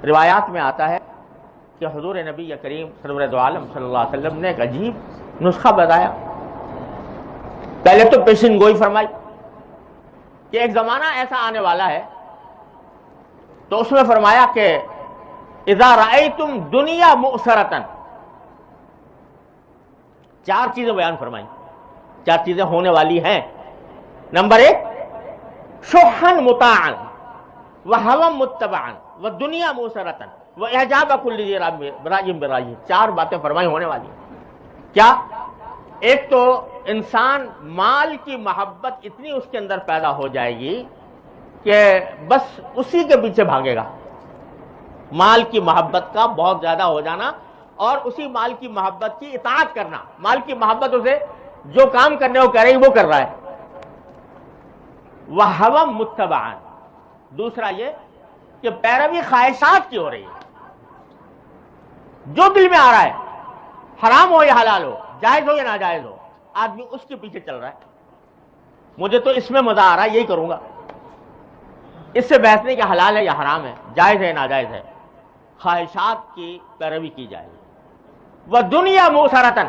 روایات میں آتا ہے کہ حضور نبی کریم سرور دو عالم صلی اللہ علیہ وسلم نے ایک عجیب نسخہ بتایا. پہلے تو پیشن گوئی فرمائی کہ ایک زمانہ ایسا آنے والا ہے، تو اس میں فرمایا کہ اذا رأیتم دنیا مؤثرۃ، چار چیزیں بیان فرمائیں، چار چیزیں ہونے والی ہیں. نمبر ایک، شحن مطاعا وہوا متبعا ودنیا مؤثرۃ واعجاب کل ذی رأی برأیہ. چار باتیں فرمائی ہونے والی ہیں. کیا؟ ایک تو انسان مال کی محبت اتنی اس کے اندر پیدا ہو جائے گی کہ بس اسی کے پیچھے بھاگے گا. مال کی محبت کا بہت زیادہ ہو جانا اور اسی مال کی محبت کی اطاعت کرنا. مال کی محبت اسے جو کام کرنے کو کہہ رہی وہ کر رہا ہے. وَهَوًا مُتَّبَعًا، دوسرا یہ کہ پیروی خواہشات کی ہو رہی ہے. جو دل میں آ رہا ہے، حرام ہو یا حلال ہو، جائز ہو یا ناجائز ہو، آدمی اس کے پیچھے چل رہا ہے. مجھے تو اس میں مزہ آ رہا ہے، یہی کروں گا. اس سے بحث نہیں کہ حلال ہے یا حرام ہے، جائز ہے یا ناجائز ہے. خواہشات کی پیروی کی جائے گی. وَدُنْيَا مُؤْثَرَةً،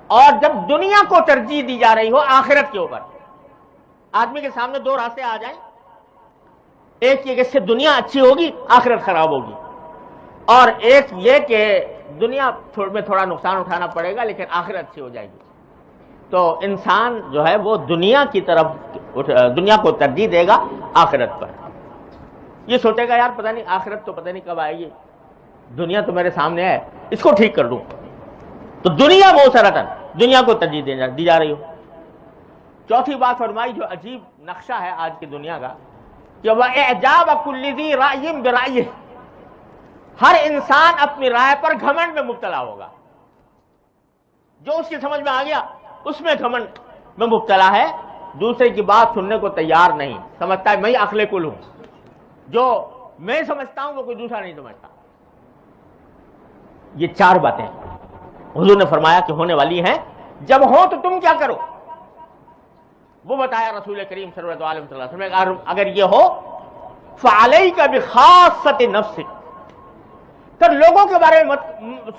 اور جب دنیا کو ترجیح دی جا رہی ہو آخرت کے اوپر. آدمی کے سامنے دو راستے آ جائیں، ایک یہ کہ اس سے دنیا اچھی ہوگی، آخرت خراب ہوگی، اور ایک یہ کہ دنیا میں تھوڑا نقصان اٹھانا پڑے گا لیکن آخرت اچھی ہو جائے گی. تو انسان جو ہے وہ دنیا کی طرف، دنیا کو ترجیح دے گا آخرت پر. یہ سوچے گا یار پتہ نہیں آخرت تو پتہ نہیں کب آئے گی، دنیا تو میرے سامنے ہے، اس کو ٹھیک کر دوں. تو دنیا مؤثرۃ، دنیا کو ترجیح دی جا رہی ہو. چوتھی بات فرمائی جو عجیب نقشہ ہے آج کی دنیا کا، کہ وَإِعْجَابَ كُلِّ ذِي رَأْيٍ بِرَأْيِهِ، ہر انسان اپنی رائے پر گھمنڈ میں مبتلا ہوگا. جو اس کی سمجھ میں آ گیا اس میں گھمنڈ میں مبتلا ہے. دوسرے کی بات سننے کو تیار نہیں، سمجھتا ہے میں عقل کل ہوں، جو میں سمجھتا ہوں وہ کوئی دوسرا نہیں سمجھتا. یہ چار باتیں حضور نے فرمایا کہ ہونے والی ہیں. جب ہو تو تم کیا کرو؟ وہ بتایا رسول کریم صلی اللہ علیہ وسلم، اگر یہ ہو فعلیک بخاصۃ نفسک، تو لوگوں کے بارے میں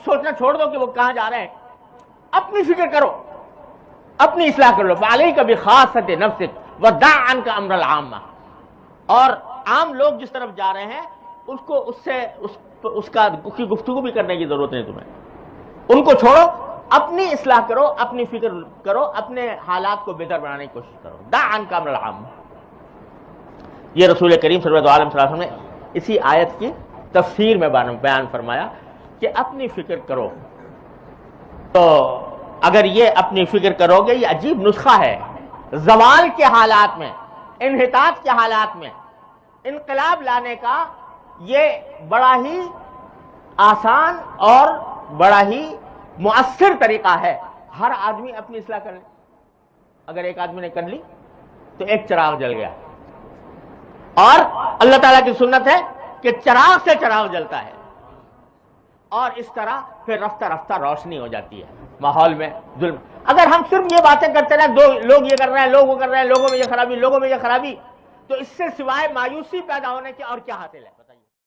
سوچنا چھوڑ دو کہ وہ کہاں جا رہے ہیں، اپنی فکر کرو، اپنی اصلاح کر لو. فعلیک بخاصۃ نفسک ودع عنک امر العامہ، اور عام لوگ جس طرف جا رہے ہیں اس کو اس کی گفتگو بھی کرنے کی ضرورت نہیں تمہیں. ان کو چھوڑو، اپنی اصلاح کرو، اپنی فکر کرو، اپنے حالات کو بہتر بنانے کی کوشش کرو. دع عنک امر العامہ. یہ رسول کریم صلی اللہ علیہ وسلم نے اسی آیت کی تفسیر میں بیان فرمایا کہ اپنی فکر کرو. تو اگر یہ اپنی فکر کرو گے، یہ عجیب نسخہ ہے زوال کے حالات میں، انحطاط کے حالات میں انقلاب لانے کا. یہ بڑا ہی آسان اور بڑا ہی مؤثر طریقہ ہے. ہر آدمی اپنی اصلاح کر لے. اگر ایک آدمی نے کر لی تو ایک چراغ جل گیا. اور اللہ تعالیٰ کی سنت ہے کہ چراغ سے چراغ جلتا ہے، اور اس طرح پھر رفتہ رفتہ روشنی ہو جاتی ہے ماحول میں ظلم. اگر ہم صرف یہ باتیں کرتے رہے، دو لوگ یہ کر رہے ہیں، لوگ وہ کر رہے ہیں، لوگوں میں یہ خرابی، لوگوں میں یہ خرابی، تو اس سے سوائے مایوسی پیدا ہونے کے اور کیا حاصل ہے؟